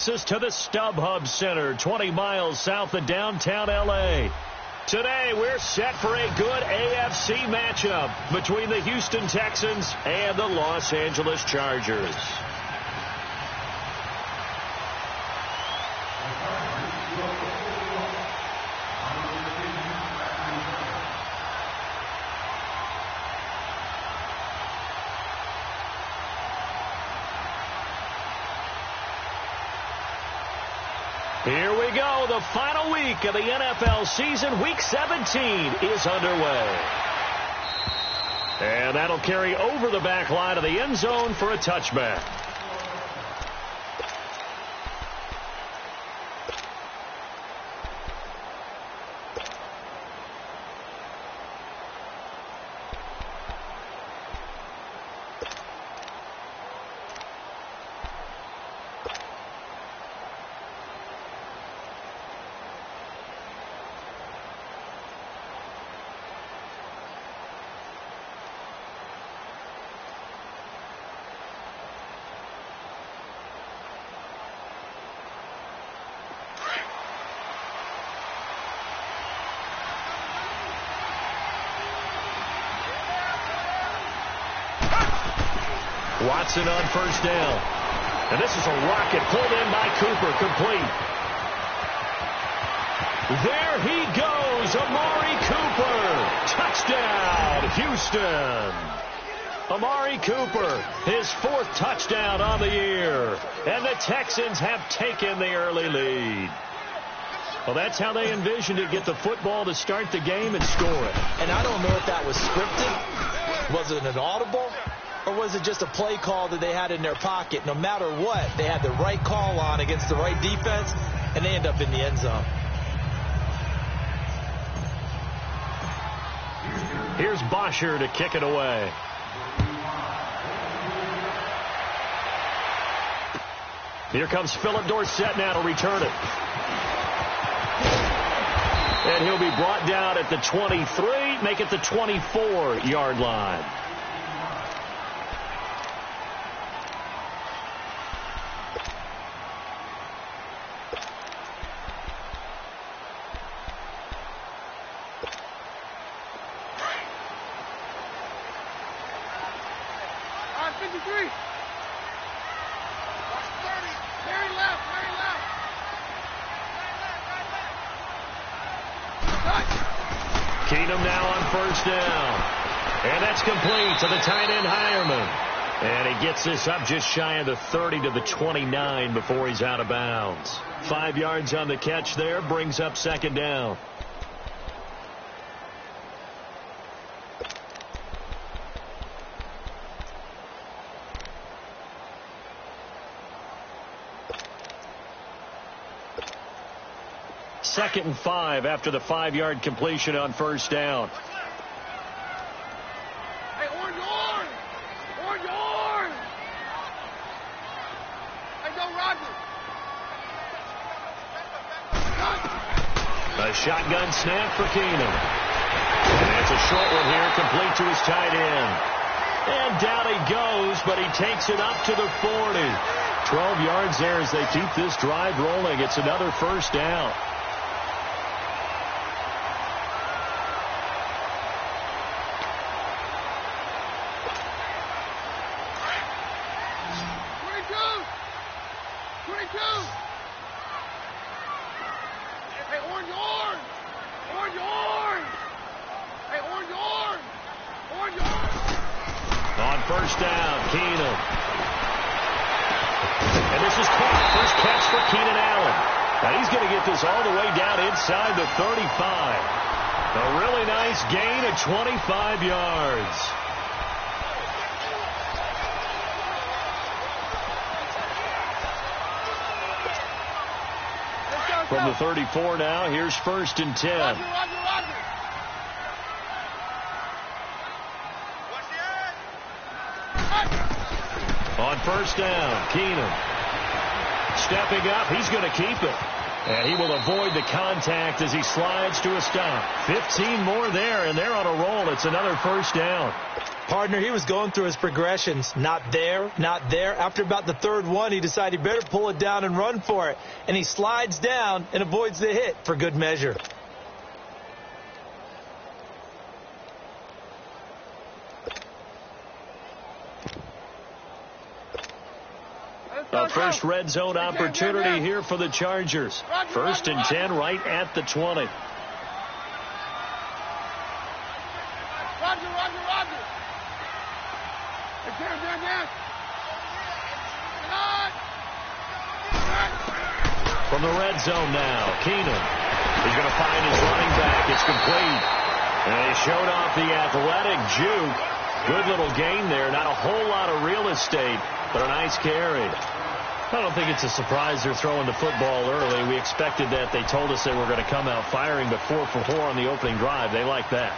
This is to the StubHub Center, 20 miles south of downtown L.A. Today, we're set for a good AFC matchup between the Houston Texans and the Los Angeles Chargers. Here we go. The final week of the NFL season. Week 17 is underway. And that'll carry over the back line of the end zone for a touchback. Watson on first down. And this is a rocket pulled in by Cooper, complete. There he goes, Amari Cooper. Touchdown, Houston. Amari Cooper, his fourth touchdown on the year. And the Texans have taken the early lead. Well, that's how they envisioned it, get the football to start the game and score it. And I don't know if that was scripted. Was it an audible? Or was it just a play call that they had in their pocket? No matter what, they had the right call on against the right defense, and they end up in the end zone. Here's Bosher to kick it away. Here comes Philip Dorsett now to return it. And he'll be brought down at the 23, make it the 24-yard line. Keenum now on first down. And that's complete to the tight end, Hireman. And he gets this up just shy of the 30 to the 29 before he's out of bounds. 5 yards on the catch there, brings up second down. Second and 5 after the 5-yard completion on first down. Hey, orange! Hey, go Rodgers! A shotgun snap for Keenum. And that's a short one here, complete to his tight end. And down he goes, but he takes it up to the 40. 12 yards there as they keep this drive rolling. It's another first down. On first down, Keenum. And this is caught. First catch for Keenan Allen. Now he's going to get this all the way down inside the 35. A really nice gain of 25 yards. From the 34 now, here's first and 10. Roger. On first down, Keenum. Stepping up, he's going to keep it. And he will avoid the contact as he slides to a stop. 15 more there, and they're on a roll. It's another first down. Partner, he was going through his progressions. Not there, not there. After about the third one, he decided he better pull it down and run for it. And he slides down and avoids the hit for good measure. A first red zone opportunity here for the Chargers. 1st and 10 right at the 20. Roger. From the red zone now, Keenan. He's going to find his running back. It's complete. And he showed off the athletic juke. Good little gain there. Not a whole lot of real estate, but a nice carry. I don't think it's a surprise they're throwing the football early. We expected that. They told us they were going to come out firing, but 4 for 4 on the opening drive. They like that.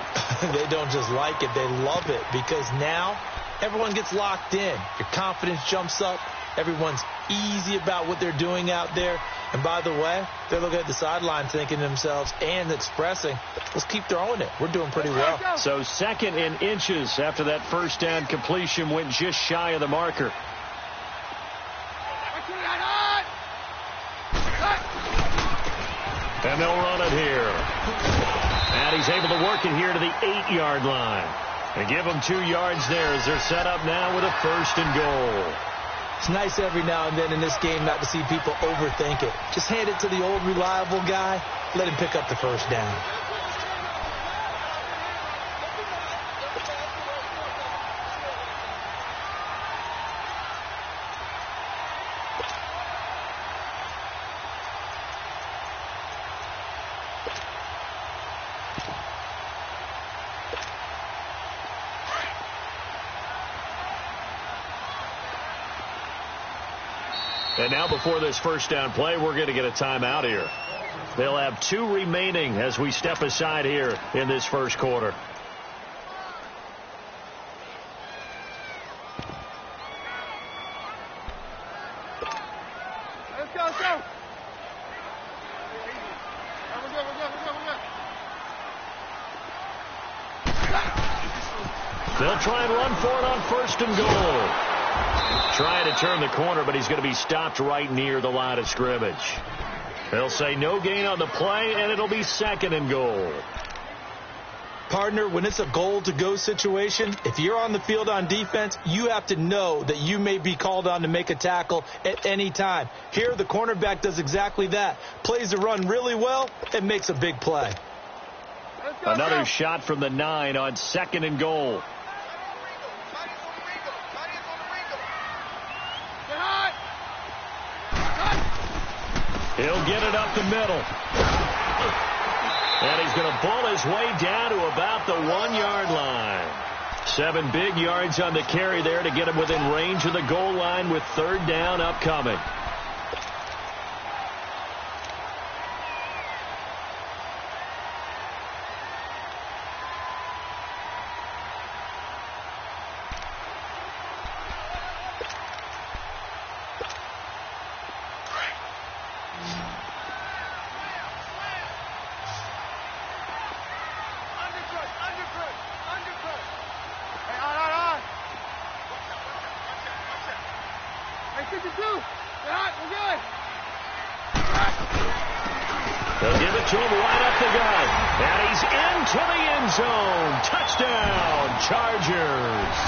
They don't just like it. They love it because now everyone gets locked in. Your confidence jumps up. Everyone's easy about what they're doing out there. And by the way, they're looking at the sideline thinking to themselves and expressing, let's keep throwing it. We're doing pretty well. So 2nd and inches after that first down completion went just shy of the marker. And they'll run it here. And he's able to work it here to the 8-yard line. And give them 2 yards there as they're set up now with a 1st and goal. It's nice every now and then in this game not to see people overthink it. Just hand it to the old reliable guy. Let him pick up the first down. And now before this first down play, we're going to get a timeout here. They'll have 2 remaining as we step aside here in this first quarter. Let's go. They'll try and run for it on 1st and goal. Trying to turn the corner, but he's going to be stopped right near the line of scrimmage. They'll say no gain on the play, and it'll be 2nd and goal. Partner, when it's a goal-to-go situation, if you're on the field on defense, you have to know that you may be called on to make a tackle at any time. Here, the cornerback does exactly that. Plays the run really well and makes a big play. Another shot from the 9 on 2nd and goal. He'll get it up the middle. And he's going to pull his way down to about the 1-yard line. 7 big yards on the carry there to get him within range of the goal line with 3rd down upcoming. They'll give it to him right up the gut. And he's into the end zone. Touchdown, Chargers.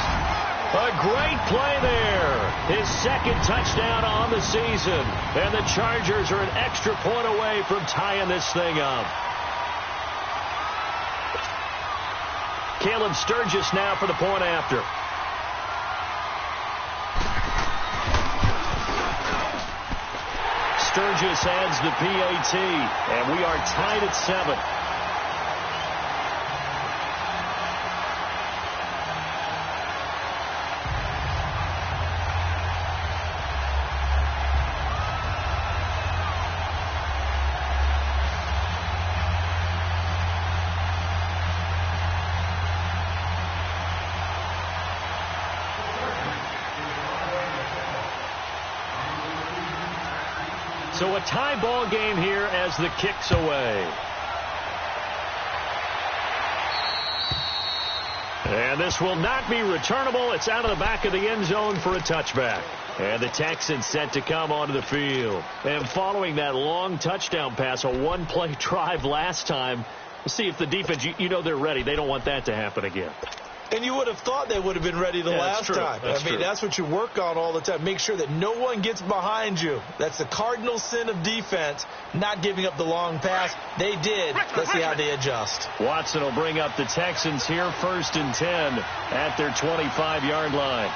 A great play there. His 2nd touchdown on the season. And the Chargers are an extra point away from tying this thing up. Caleb Sturgis now for the point after. Sturgis adds the PAT, and we are tied at 7. So a tie ball game here as the kick's away. And this will not be returnable. It's out of the back of the end zone for a touchback. And the Texans set to come onto the field. And following that long touchdown pass, a one-play drive last time, see if the defense, you know they're ready. They don't want that to happen again. And you would have thought they would have been ready the last time. That's what you work on all the time. Make sure that no one gets behind you. That's the cardinal sin of defense, not giving up the long pass. They did. Let's see how they adjust. Watson will bring up the Texans here, 1st and 10 at their 25-yard line.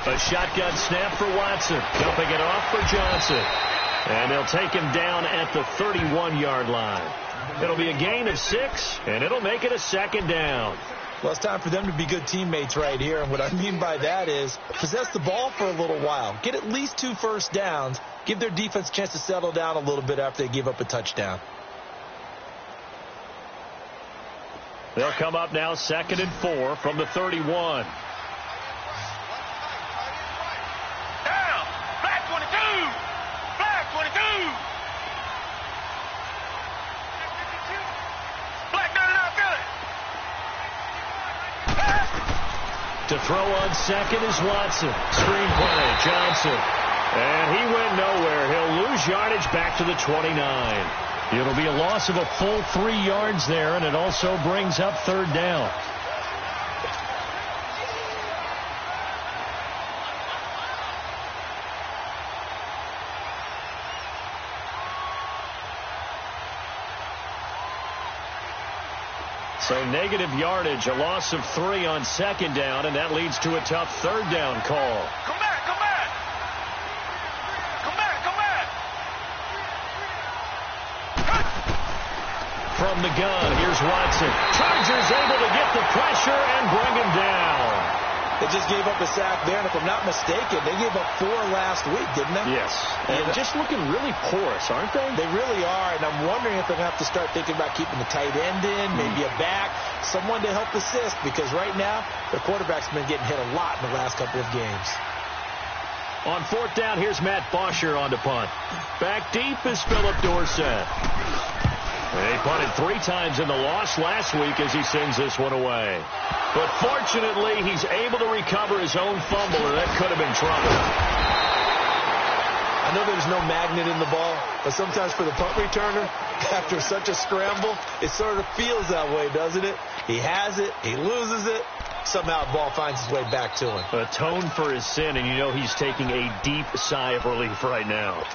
A shotgun snap for Watson. Dumping it off for Johnson. And they'll take him down at the 31-yard line. It'll be a gain of 6, and it'll make it a 2nd down. Well, it's time for them to be good teammates right here. And what I mean by that is possess the ball for a little while. Get at least 2 first downs. Give their defense a chance to settle down a little bit after they give up a touchdown. They'll come up now 2nd and 4 from the 31. To throw on 2nd is Watson. Screen play, Johnson. And he went nowhere. He'll lose yardage back to the 29. It'll be a loss of a full 3 yards there, and it also brings up 3rd down. So negative yardage, a loss of 3 on 2nd down, and that leads to a tough 3rd down call. Come back, come back. Come back, come back. From the gun, here's Watson. Chargers able to get the pressure and bring him down. They just gave up a sack there, and if I'm not mistaken, they gave up 4 last week, didn't they? Yes. And just looking really porous, aren't they? They really are, and I'm wondering if they're going to have to start thinking about keeping the tight end in, maybe a back, someone to help assist, because right now, their quarterback's been getting hit a lot in the last couple of games. On 4th down, here's Matt Bosher on to punt. Back deep is Philip Dorsett. He punted 3 times in the loss last week as he sends this one away. But fortunately, he's able to recover his own fumble, and that could have been trouble. I know there's no magnet in the ball, but sometimes for the punt returner, after such a scramble, it sort of feels that way, doesn't it? He has it, he loses it, somehow the ball finds its way back to him. Atone for his sin, and you know he's taking a deep sigh of relief right now.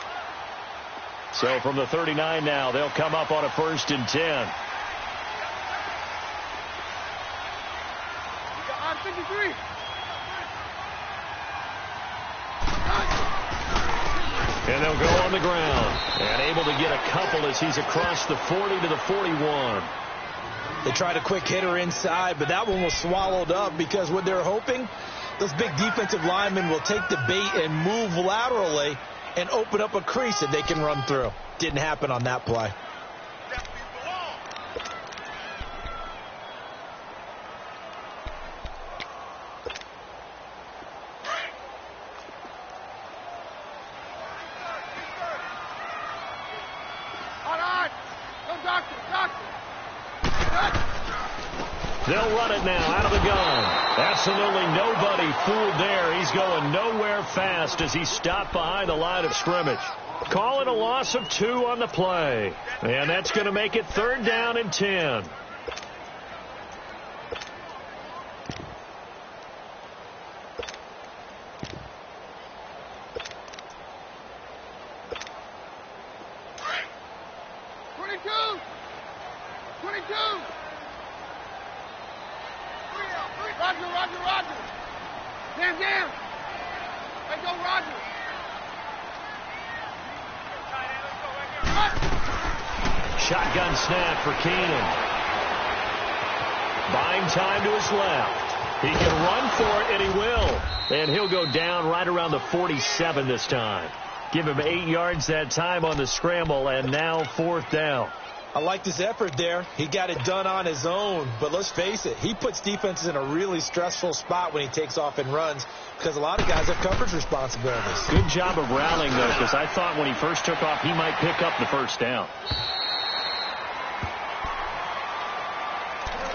So from the 39 now, they'll come up on a 1st and 10. On 53. And they'll go on the ground. And able to get a couple as he's across the 40 to the 41. They tried a quick hitter inside, but that one was swallowed up because what they're hoping, those big defensive linemen will take the bait and move laterally and open up a crease that they can run through. Didn't happen on that play. They'll run it now out of the gun. Absolutely nobody fooled there. He's going nowhere fast as he stopped behind the line of scrimmage. Calling a loss of 2 on the play. And that's going to make it 3rd down and 10. Roger. Damn. Let's go, Roger. Shotgun snap for Keenan. Buying time to his left. He can run for it, and he will. And he'll go down right around the 47 this time. Give him 8 yards that time on the scramble, and now 4th down. I liked his effort there. He got it done on his own. But let's face it, he puts defenses in a really stressful spot when he takes off and runs because a lot of guys have coverage responsibilities. Good job of rallying, though, because I thought when he first took off, he might pick up the first down.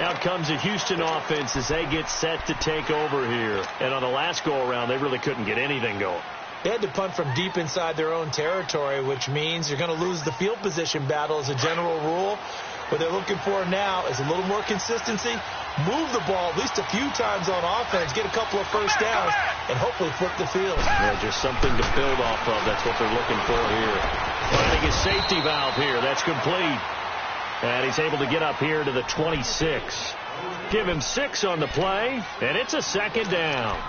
Out comes the Houston offense as they get set to take over here. And on the last go-around, they really couldn't get anything going. They had to punt from deep inside their own territory, which means you're going to lose the field position battle as a general rule. What they're looking for now is a little more consistency, move the ball at least a few times on offense, get a couple of first downs, and hopefully flip the field. Yeah, just something to build off of. That's what they're looking for here. Finding his safety valve here. That's complete. And he's able to get up here to the 26. Give him 6 on the play, and it's a second down.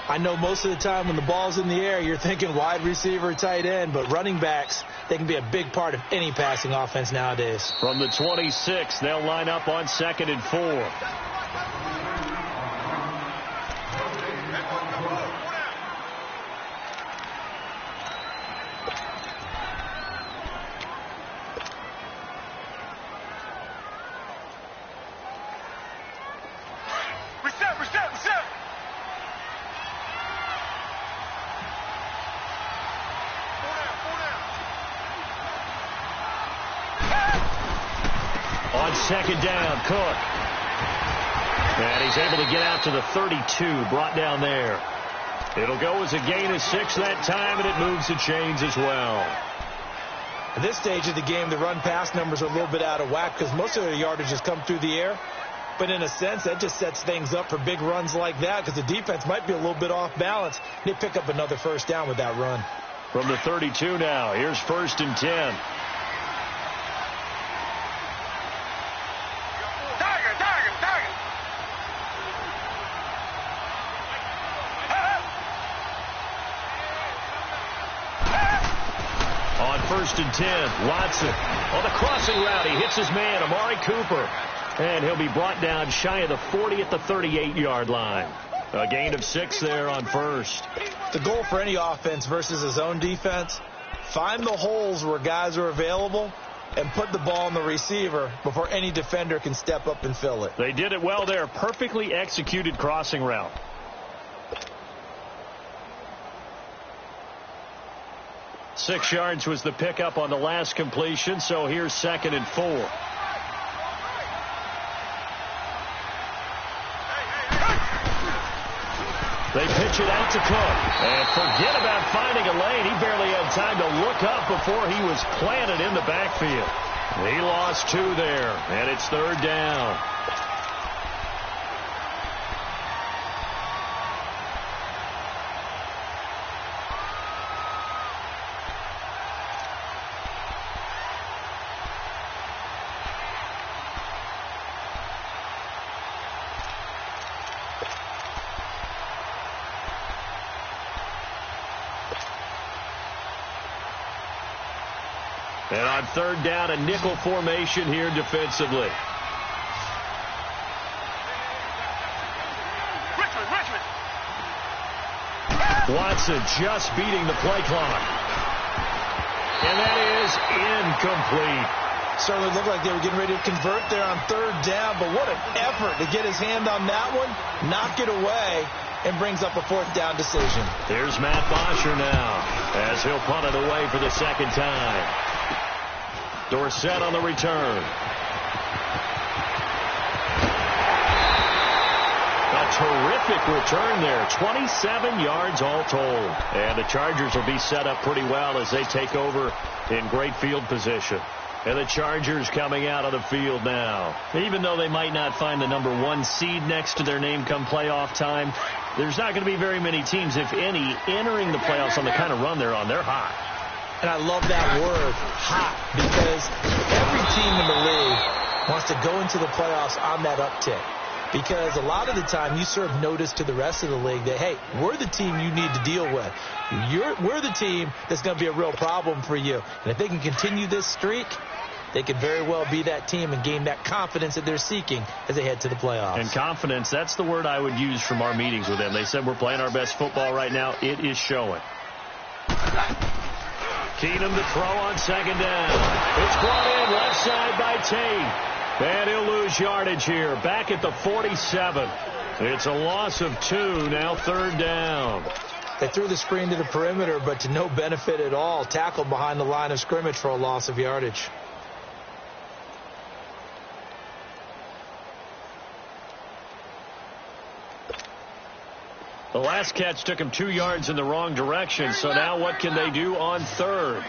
I know most of the time when the ball's in the air, you're thinking wide receiver, tight end, but running backs, they can be a big part of any passing offense nowadays. From the 26, they'll line up on 2nd and 4. On 2nd down, Cook. And he's able to get out to the 32, brought down there. It'll go as a gain of 6 that time, and it moves the chains as well. At this stage of the game, the run-pass numbers are a little bit out of whack because most of their yardage has come through the air. But in a sense, that just sets things up for big runs like that because the defense might be a little bit off balance. They pick up another first down with that run. From the 32 now, here's 1st and 10. On 1st and 10, Watson on the crossing route. He hits his man, Amari Cooper. And he'll be brought down shy of the 40 at the 38-yard line. A gain of 6 there on 1st. The goal for any offense versus his own defense, find the holes where guys are available and put the ball on the receiver before any defender can step up and fill it. They did it well there. Perfectly executed crossing route. Six yards was the pickup on the last completion, so here's 2nd and 4. They pitch it out to Cook. And forget about finding a lane. He barely had time to look up before he was planted in the backfield. He lost 2 there, and it's 3rd down. And on 3rd down, a nickel formation here defensively. Richmond. Watson just beating the play clock. And that is incomplete. Certainly looked like they were getting ready to convert there on 3rd down, but what an effort to get his hand on that one, knock it away, and brings up a 4th down decision. There's Matt Bosher now as he'll punt it away for the 2nd time. Dorsett on the return. A terrific return there. 27 yards all told. And the Chargers will be set up pretty well as they take over in great field position. And the Chargers coming out of the field now. Even though they might not find the number 1 seed next to their name come playoff time, there's not going to be very many teams, if any, entering the playoffs on the kind of run they're on. They're hot. And I love that word, hot, because every team in the league wants to go into the playoffs on that uptick. Because a lot of the time you serve notice to the rest of the league that, hey, we're the team you need to deal with. We're the team that's going to be a real problem for you. And if they can continue this streak, they could very well be that team and gain that confidence that they're seeking as they head to the playoffs. And confidence, that's the word I would use from our meetings with them. They said we're playing our best football right now. It is showing. Keenum to throw on second down. It's brought in left side by Tate. And he'll lose yardage here. Back at the 47. It's a loss of 2. Now third down. They threw the screen to the perimeter, but to no benefit at all. Tackled behind the line of scrimmage for a loss of yardage. The last catch took him 2 yards in the wrong direction, so now what can they do on third?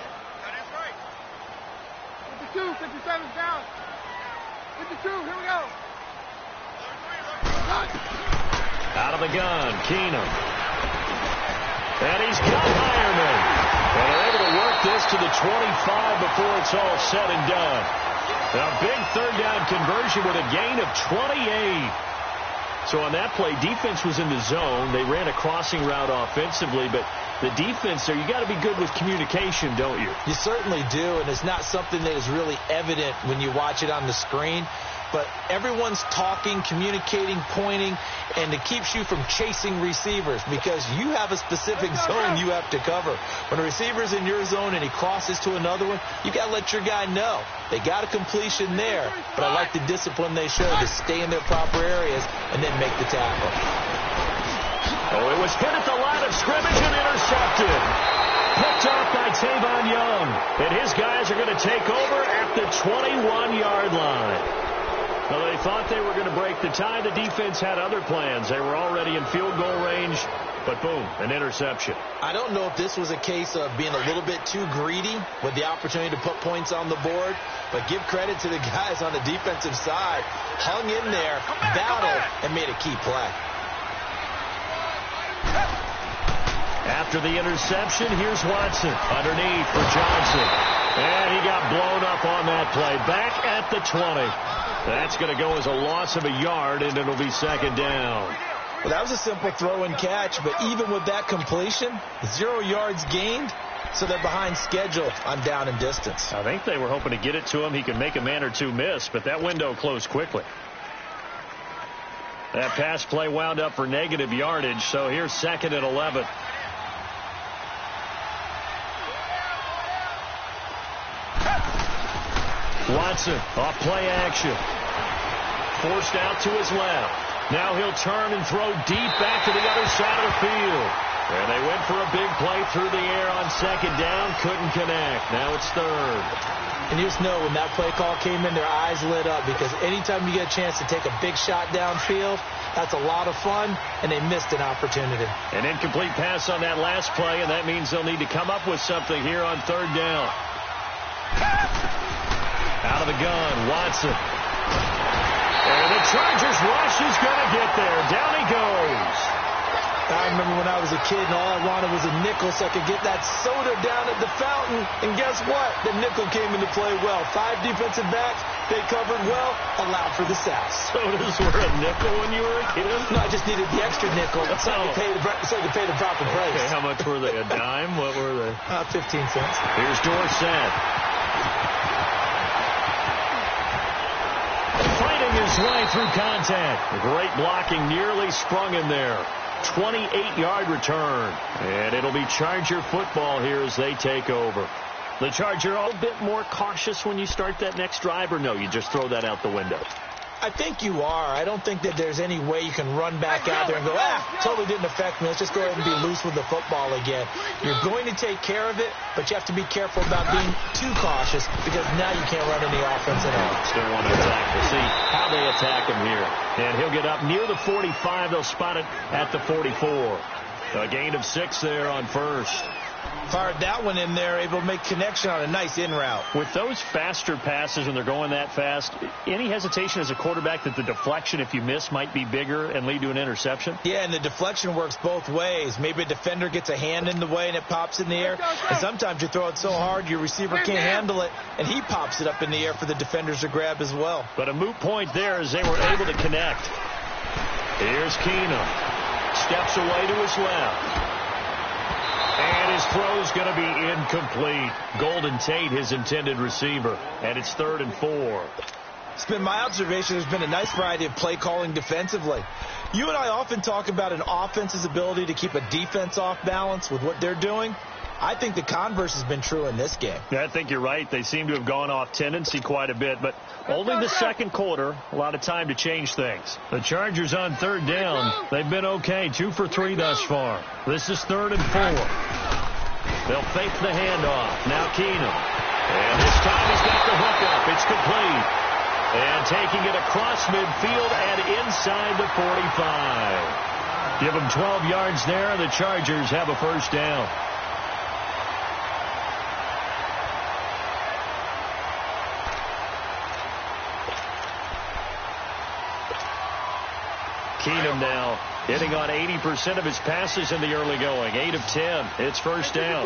52, 57 down. 52, here we go. Out of the gun, Keenum. And he's got Ironman. And they're able to work this to the 25 before it's all said and done. A big third down conversion with a gain of 28. So on that play, defense was in the zone. They ran a crossing route offensively, but the defense there, you got to be good with communication, don't you? You certainly do, and it's not something that is really evident when you watch it on the screen. But everyone's talking, communicating, pointing, and it keeps you from chasing receivers because you have a specific zone you have to cover. When a receiver's in your zone and he crosses to another one, you got to let your guy know. They got a completion there, but I like the discipline they showed to stay in their proper areas and then make the tackle. Oh, it was hit at the line of scrimmage and intercepted. Picked off by Tavon Young. And his guys are going to take over at the 21-yard line. Well, they thought they were going to break the tie. The defense had other plans. They were already in field goal range, but boom, an interception. I don't know if this was a case of being a little bit too greedy with the opportunity to put points on the board, but give credit to the guys on the defensive side. Hung in there, battled, and made a key play. After the interception, here's Watson underneath for Johnson. And he got blown up on that play. Back at the 20. That's going to go as a loss of a yard, and it'll be second down. Well, that was a simple throw and catch, but even with that completion, 0 yards gained, so they're behind schedule on down and distance. I think they were hoping to get it to him. He could make a man or two miss, but that window closed quickly. That pass play wound up for negative yardage, so here's second and 11. Watson off play action. Forced out to his left. Now he'll turn and throw deep back to the other side of the field. And they went for a big play through the air on second down. Couldn't connect. Now it's third. And you just know when that play call came in, their eyes lit up because anytime you get a chance to take a big shot downfield, that's a lot of fun, and they missed an opportunity. An incomplete pass on that last play, and that means they'll need to come up with something here on third down. Out of the gun, Watson. And the Chargers rush is going to get there. Down he goes. I remember when I was a kid and all I wanted was a nickel so I could get that soda down at the fountain. And guess what? The nickel came into play well. 5 defensive backs. They covered well. Allowed for the sacks. Sodas were a nickel when you were a kid? No, I just needed the extra nickel so I could pay the proper price. Okay, how much were they? A dime? What were they? 15 cents. Here's Dorsett. Fighting his way through contact. Great blocking, nearly sprung him there. 28-yard return. And it'll be Charger football here as they take over. The Charger a bit more cautious when you start that next drive, or no, you just throw that out the window? I think you are. I don't think that there's any way you can run back out there and go, totally didn't affect me. Let's just go ahead and be loose with the football again. You're going to take care of it, but you have to be careful about being too cautious because now you can't run any offense at all. Still want to attack. We'll see how they attack him here. And he'll get up near the 45. They'll spot it at the 44. A gain of 6 there on first. Fired that one in there, able to make connection on a nice in route. With those faster passes and they're going that fast, any hesitation as a quarterback that the deflection, if you miss, might be bigger and lead to an interception? Yeah, and the deflection works both ways. Maybe a defender gets a hand in the way and it pops in the air. And sometimes you throw it so hard your receiver can't handle it, and he pops it up in the air for the defenders to grab as well. But a moot point there as they were able to connect. Here's Keenum. Steps away to his left. And his throw's going to be incomplete. Golden Tate, his intended receiver. And it's 3rd and 4. It's been my observation there's been a nice variety of play calling defensively. You and I often talk about an offense's ability to keep a defense off balance with what they're doing. I think the converse has been true in this game. Yeah, I think you're right. They seem to have gone off tendency quite a bit, but only the second quarter. A lot of time to change things. The Chargers on third down. They've been okay. 2 for 3 thus far. This is 3rd and 4. They'll fake the handoff. Now Keenum. And this time he's got the hook up. It's complete. And taking it across midfield and inside the 45. Give them 12 yards there. The Chargers have a first down. Keenum now hitting on 80% of his passes in the early going. 8 of 10. It's first down.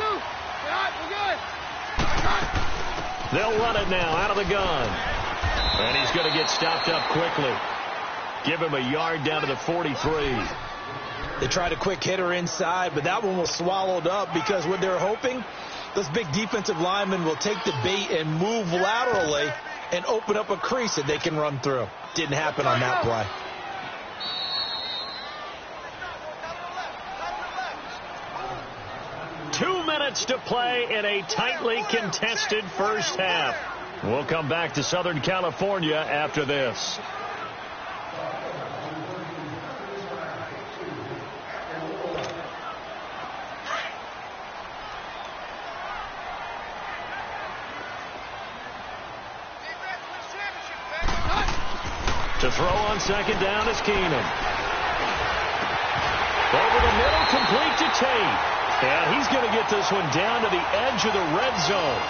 They'll run it now out of the gun. And he's going to get stopped up quickly. Give him a yard down to the 43. They tried a quick hitter inside, but that one was swallowed up because what they're hoping, those big defensive linemen will take the bait and move laterally and open up a crease that they can run through. Didn't happen on that play. To play in a tightly contested first half. We'll come back to Southern California after this. To throw on second down is Keenum. Over the middle, complete to Tate. And he's going to get this one down to the edge of the red zone.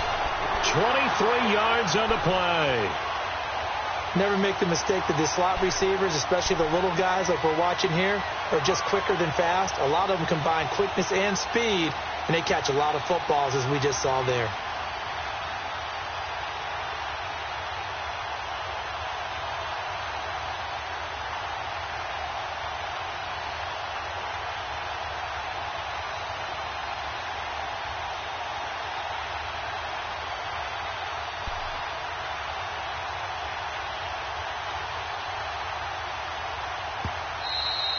23 yards on the play. Never make the mistake that the slot receivers, especially the little guys like we're watching here, are just quicker than fast. A lot of them combine quickness and speed, and they catch a lot of footballs, as we just saw there.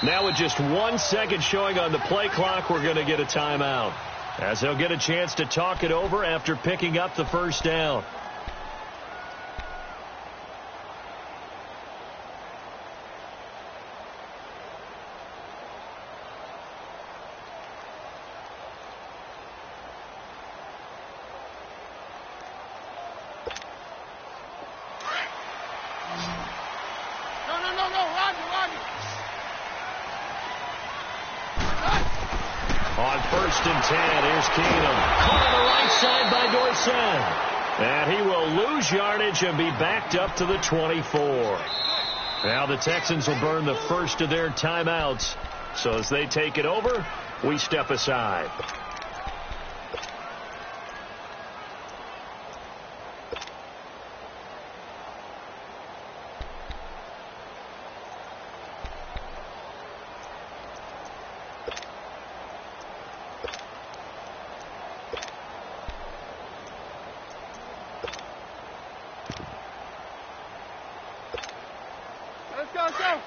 Now with just 1 second showing on the play clock, we're going to get a timeout, as they'll get a chance to talk it over after picking up the first down. On 1st and 10, here's Keenum. Caught on the right side by Dorsett. And he will lose yardage and be backed up to the 24. Now the Texans will burn the first of their timeouts. So as they take it over, we step aside. Let's go.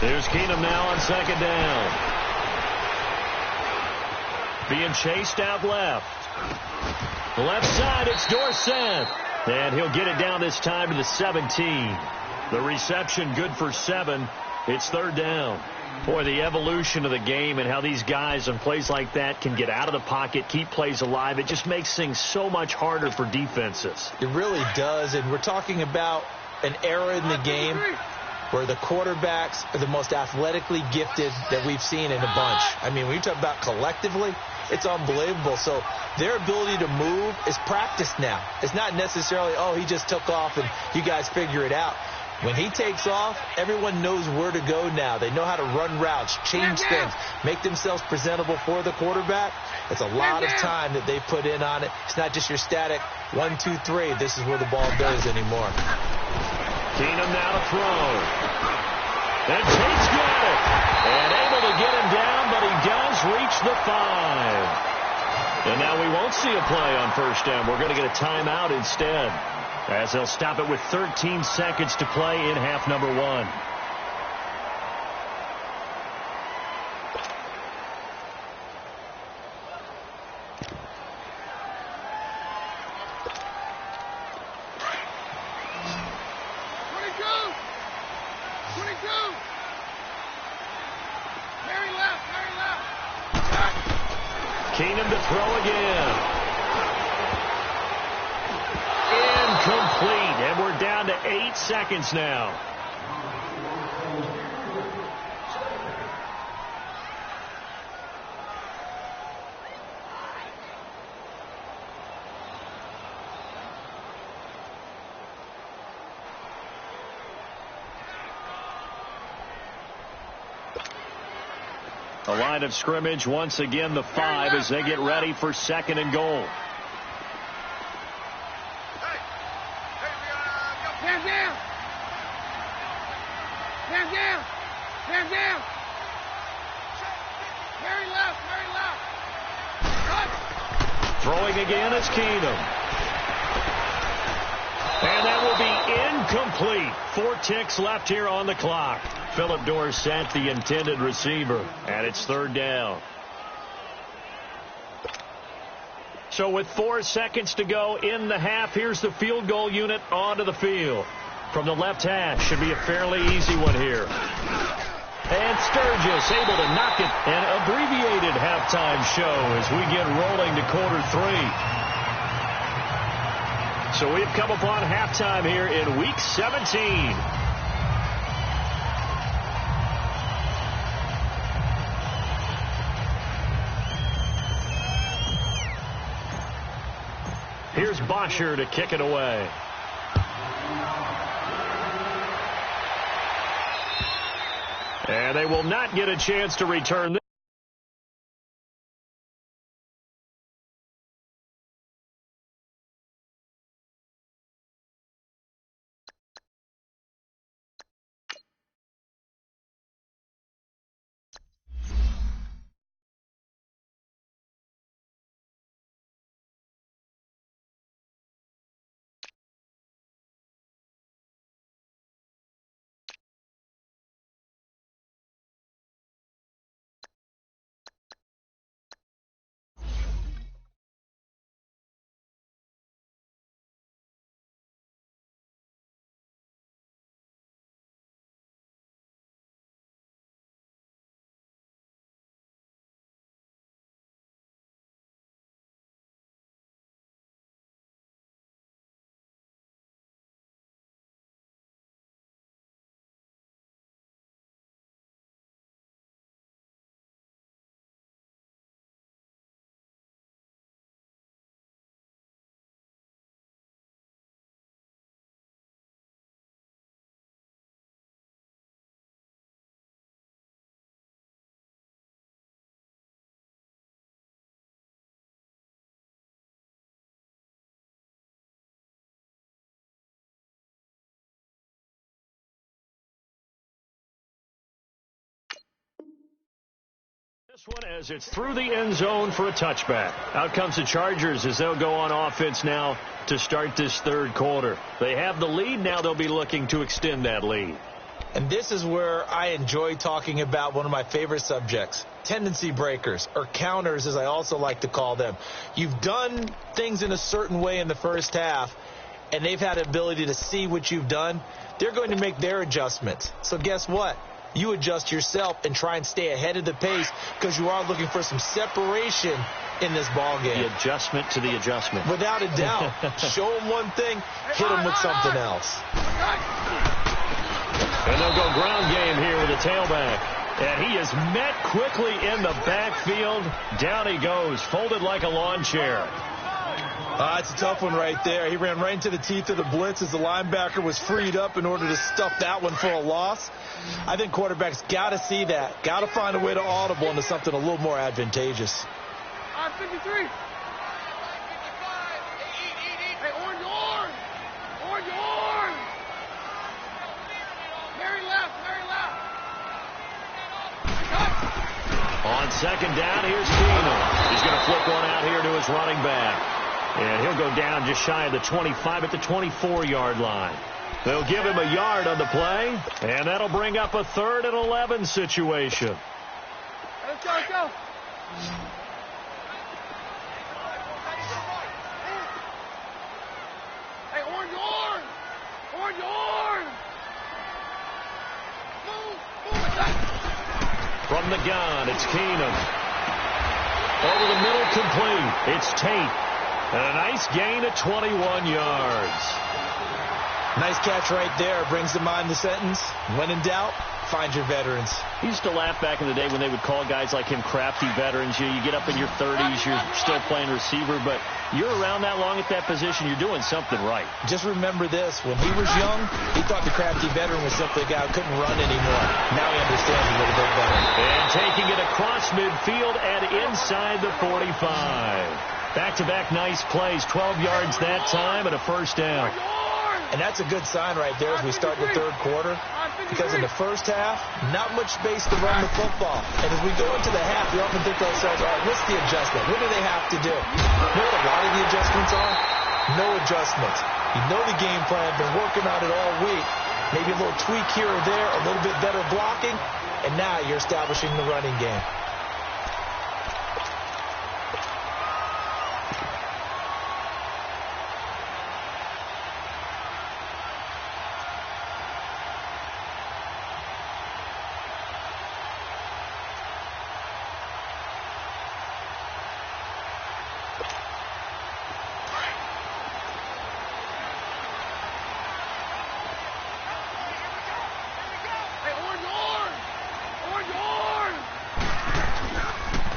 There's Keenum now on second down. Being chased out left. Left side, it's Dorsett. And he'll get it down this time to the 17. The reception good for 7. It's third down. Boy, the evolution of the game and how these guys on plays like that can get out of the pocket, keep plays alive, it just makes things so much harder for defenses. It really does, and we're talking about an era in the game where the quarterbacks are the most athletically gifted that we've seen in a bunch. I mean, when you talk about collectively, it's unbelievable. So their ability to move is practiced now. It's not necessarily, oh, he just took off and you guys figure it out. When he takes off, everyone knows where to go now. They know how to run routes, change things, make themselves presentable for the quarterback. It's a lot of time that they put in on it. It's not just your static 1, 2, 3. This is where the ball goes anymore. Keenum now to throw. And Tate's got it. And able to get him down, but he does reach the 5. And now we won't see a play on first down. We're going to get a timeout instead, as they'll stop it with 13 seconds to play in half number 1. Keenum to throw again. Incomplete, and we're down to 8 seconds now. The line of scrimmage, once again, the 5 as they get ready for 2nd and goal. Hands down! Hands down! Hands down! Very left! Cut! Throwing again is Keenum. And that will be incomplete. 4 ticks left here on the clock. Philip Dorsett, the intended receiver, and it's 3rd down. So with 4 seconds to go in the half, here's the field goal unit onto the field. From the left hash, should be a fairly easy one here. And Sturgis able to knock it. An abbreviated halftime show as we get rolling to quarter 3. So we've come upon halftime here in Week 17. Here's Bosher to kick it away. And they will not get a chance to return this. This one as it's through the end zone for a touchback. Out comes the Chargers as they'll go on offense now to start this 3rd quarter. They have the lead. Now they'll be looking to extend that lead. And this is where I enjoy talking about one of my favorite subjects, tendency breakers, or counters as I also like to call them. You've done things in a certain way in the first half, and they've had the ability to see what you've done. They're going to make their adjustments. So guess what? You adjust yourself and try and stay ahead of the pace because you are looking for some separation in this ball game. The adjustment to the adjustment. Without a doubt. Show them one thing, hit them with something else. And they'll go ground game here with a tailback. And he is met quickly in the backfield. Down he goes, folded like a lawn chair. It's a tough one right there. He ran right into the teeth of the blitz as the linebacker was freed up in order to stuff that one for a loss. I think quarterbacks got to see that. Got to find a way to audible into something a little more advantageous. 53. Hey, orange. Mary left. On second down, here's Keenum. He's going to flip one out here to his running back. And he'll go down just shy of the 25 at the 24-yard line. They'll give him a yard on the play, and that'll bring up a 3rd and 11 situation. Let's go. Hey, orange. Move, attack. From the gun, it's Keenum. Over the middle, complete. It's Tate. And a nice gain of 21 yards. Nice catch right there. Brings to mind the sentence, when in doubt, find your veterans. He used to laugh back in the day when they would call guys like him crafty veterans. You get up in your 30s, you're still playing receiver, but you're around that long at that position, you're doing something right. Just remember this. When he was young, he thought the crafty veteran was simply a guy who couldn't run anymore. Now he understands a little bit better. And taking it across midfield and inside the 45. Back-to-back nice plays, 12 yards that time and a first down. And that's a good sign right there as we start the 3rd quarter, because in the first half, not much space to run the football. And as we go into the half, we often think to ourselves, all right, what's the adjustment? What do they have to do? You know what a lot of the adjustments are? No adjustments. You know the game plan, been working on it all week. Maybe a little tweak here or there, a little bit better blocking, and now you're establishing the running game.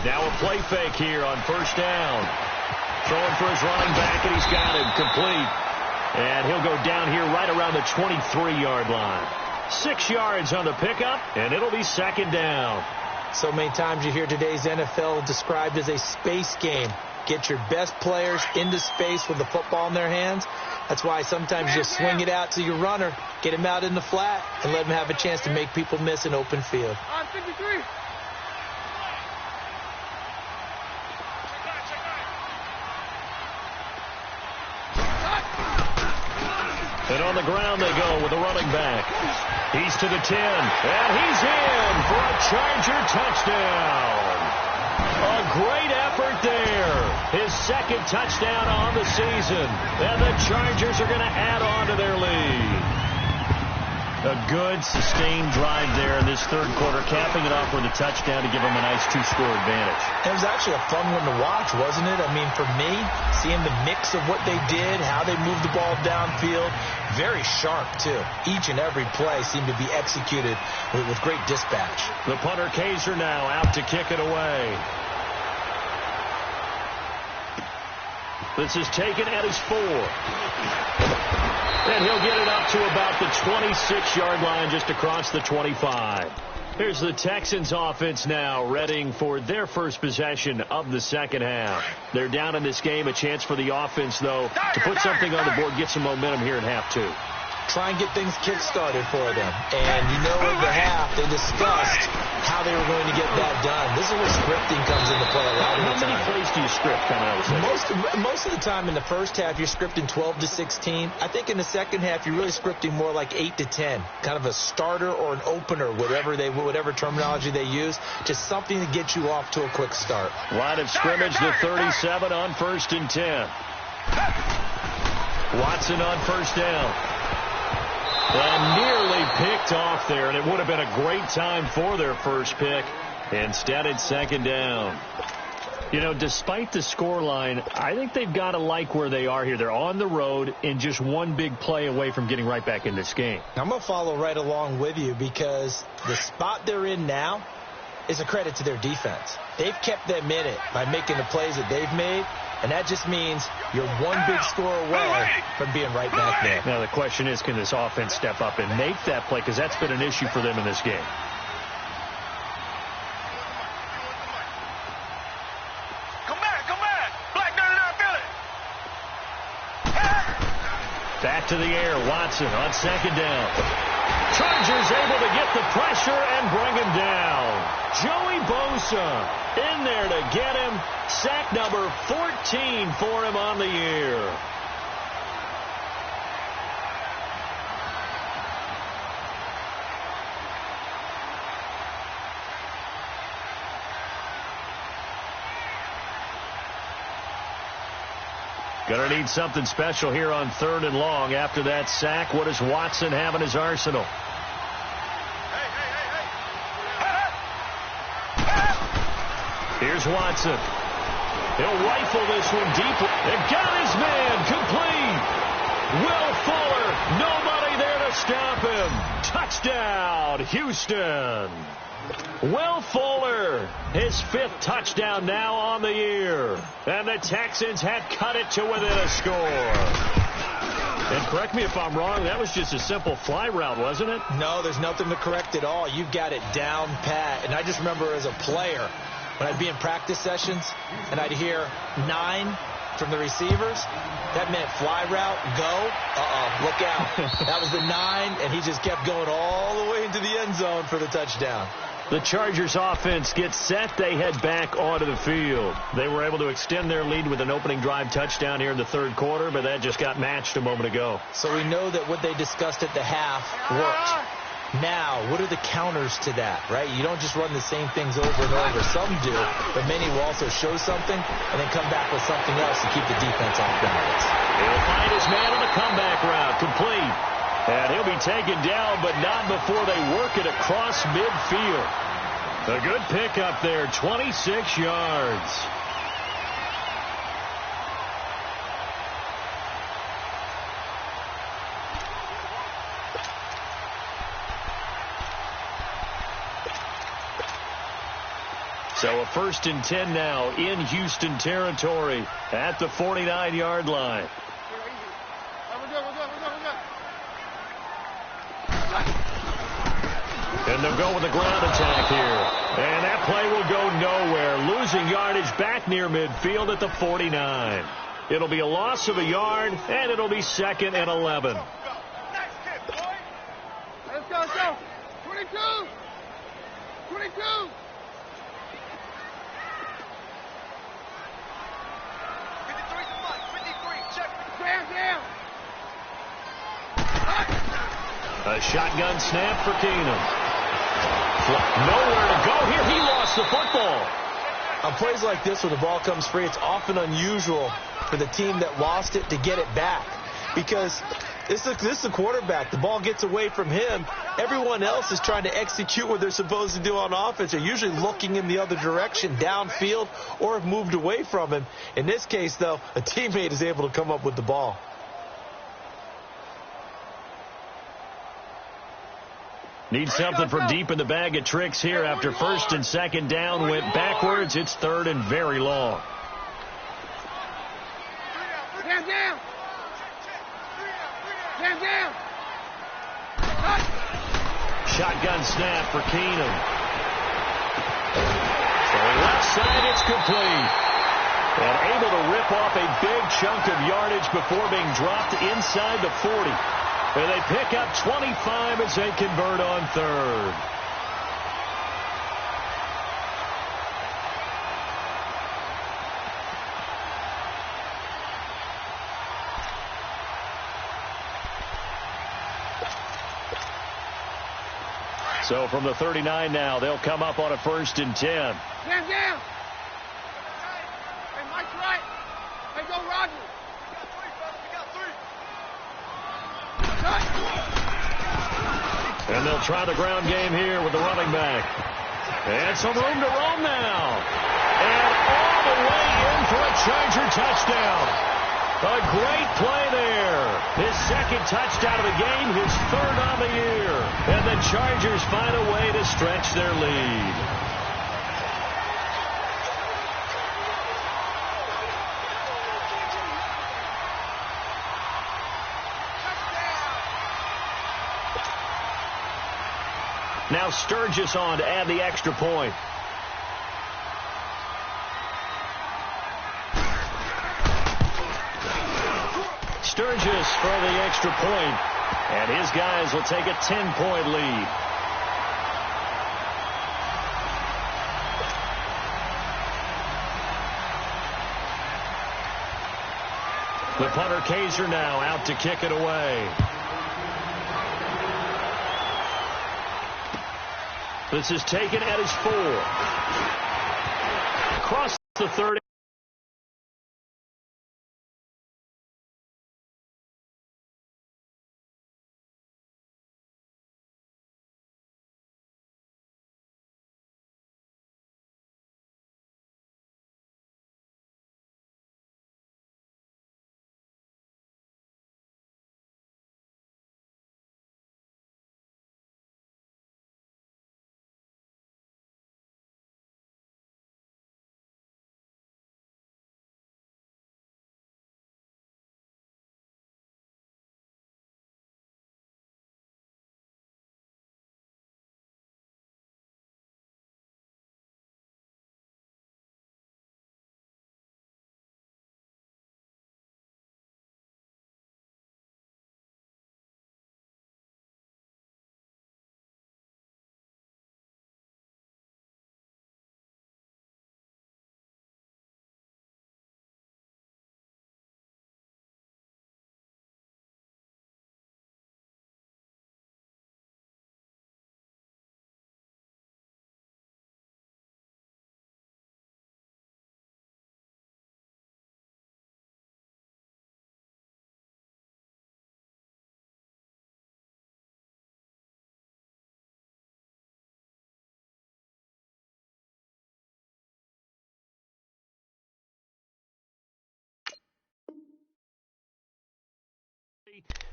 Now a play fake here on first down. Throwing for his running back, and he's got him complete. And he'll go down here right around the 23-yard line. 6 yards on the pickup, and it'll be second down. So many times you hear today's NFL described as a space game. Get your best players into space with the football in their hands. That's why sometimes you'll swing it out to your runner, get him out in the flat, and let him have a chance to make people miss an open field. On 53. And on the ground they go with the running back. He's to the 10, and he's in for a Charger touchdown. A great effort there. His second touchdown on the season. And the Chargers are going to add on to their lead. A good, sustained drive there in this 3rd quarter, capping it off with a touchdown to give them a nice 2-score advantage. It was actually a fun one to watch, wasn't it? I mean, for me, seeing the mix of what they did, how they moved the ball downfield, very sharp, too. Each and every play seemed to be executed with great dispatch. The punter, Kaiser, now out to kick it away. This is taken at his 4. And he'll get it up to about the 26-yard line, just across the 25. Here's the Texans offense now, readying for their first possession of the second half. They're down in this game. A chance for the offense, though, to put something on the board, get some momentum here in half 2. Try and get things kick-started for them. And you know, in the half, they discussed how they were going to get that done. This is where scripting comes into play a lot of the time. How many plays do you script coming out of the Most of the time in the first half, you're scripting 12 to 16. I think in the second half, you're really scripting more like 8 to 10. Kind of a starter or an opener, whatever terminology they use. Just something to get you off to a quick start. Line of scrimmage, the 37 on 1st and 10. Watson on first down. And nearly picked off there, and it would have been a great time for their first pick. Instead, it's second down. You know, despite the scoreline, I think they've got to like where they are here. They're on the road and just one big play away from getting right back in this game. I'm going to follow right along with you because the spot they're in now is a credit to their defense. They've kept them in it by making the plays that they've made. And that just means you're one big score away from being right back there. Now, the question is, can this offense step up and make that play? Because that's been an issue for them in this game. Come back. back to the air. Watson on second down. Chargers able to get the pressure and bring him down. Joey Bosa in there to get him. Sack number 14 for him on the year. Going to need something special here on 3rd and long. After that sack, what does Watson have in his arsenal? Here's Watson. He'll rifle this one deep. And got his man complete. Will Fuller, nobody there to stop him. Touchdown, Houston. Will Fuller, his 5th touchdown now on the year. And the Texans have cut it to within a score. And correct me if I'm wrong, that was just a simple fly route, wasn't it? No, there's nothing to correct at all. You've got it down pat. And I just remember as a player, when I'd be in practice sessions and I'd hear 9 from the receivers, that meant fly route, go, look out. That was the 9, and he just kept going all the way into the end zone for the touchdown. The Chargers offense gets set. They head back onto the field. They were able to extend their lead with an opening drive touchdown here in the 3rd quarter, but that just got matched a moment ago. So we know that what they discussed at the half worked. Now, what are the counters to that, right? You don't just run the same things over and over. Some do, but many will also show something and then come back with something else to keep the defense off balance. He'll find his man on the comeback route, complete. And he'll be taken down, but not before they work it across midfield. A good pickup there, 26 yards. So a 1st and 10 now in Houston territory at the 49-yard line. And they'll go with the ground attack here. And that play will go nowhere. Losing yardage back near midfield at the 49. It'll be a loss of a yard, and it'll be 2nd and 11. Let's go. 22. 22. A shotgun snap for Keenum. Nowhere to go here. He lost the football. On plays like this where the ball comes free, it's often unusual for the team that lost it to get it back. Because this is the quarterback. The ball gets away from him. Everyone else is trying to execute what they're supposed to do on offense. They're usually looking in the other direction, downfield, or have moved away from him. In this case, though, a teammate is able to come up with the ball. Need something from deep in the bag of tricks here after 1st and 2nd down. Went backwards. It's 3rd and very long. Down. Shotgun snap for Keenum. Going left side, it's complete. And able to rip off a big chunk of yardage before being dropped inside the 40. And they pick up 25 as they convert on 3rd. So from the 39 now, they'll come up on a 1st and 10. Down. Hey, Mike's right. Hey, go Roger. And they'll try the ground game here with the running back. And some room to roam now. And all the way in for a Charger touchdown. A great play there. His 2nd touchdown of the game, his 3rd on the year. And the Chargers find a way to stretch their lead. Now Sturgis on to add the extra point. Sturgis for the extra point, and his guys will take a 10-point lead. The punter Kaiser now out to kick it away. This is taken at his 4. Across the 30.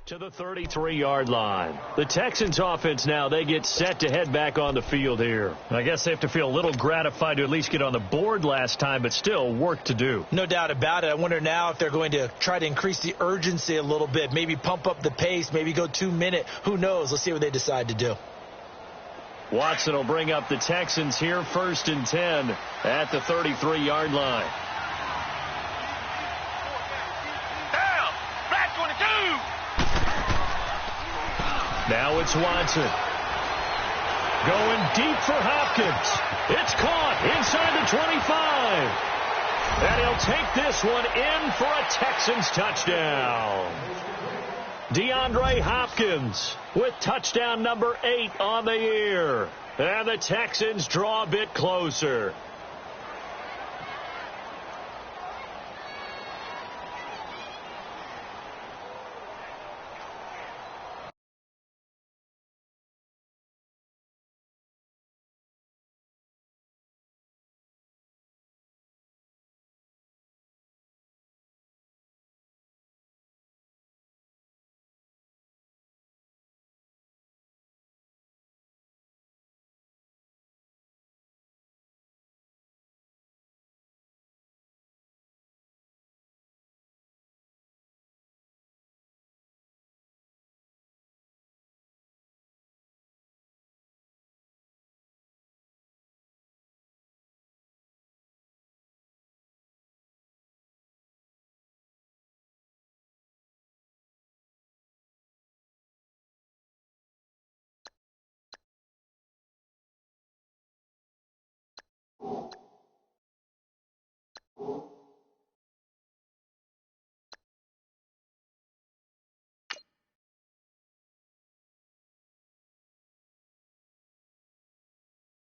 To the 33-yard line. The Texans offense now, they get set to head back on the field here. I guess they have to feel a little gratified to at least get on the board last time, but still work to do. No doubt about it. I wonder now if they're going to try to increase the urgency a little bit, maybe pump up the pace, maybe go 2-minute. Who knows? Let's see what they decide to do. Watson will bring up the Texans here, 1st and 10 at the 33-yard line. Down. Flat 22. Now it's Watson. Going deep for Hopkins. It's caught inside the 25. And he'll take this one in for a Texans touchdown. DeAndre Hopkins with touchdown number 8 on the year. And the Texans draw a bit closer.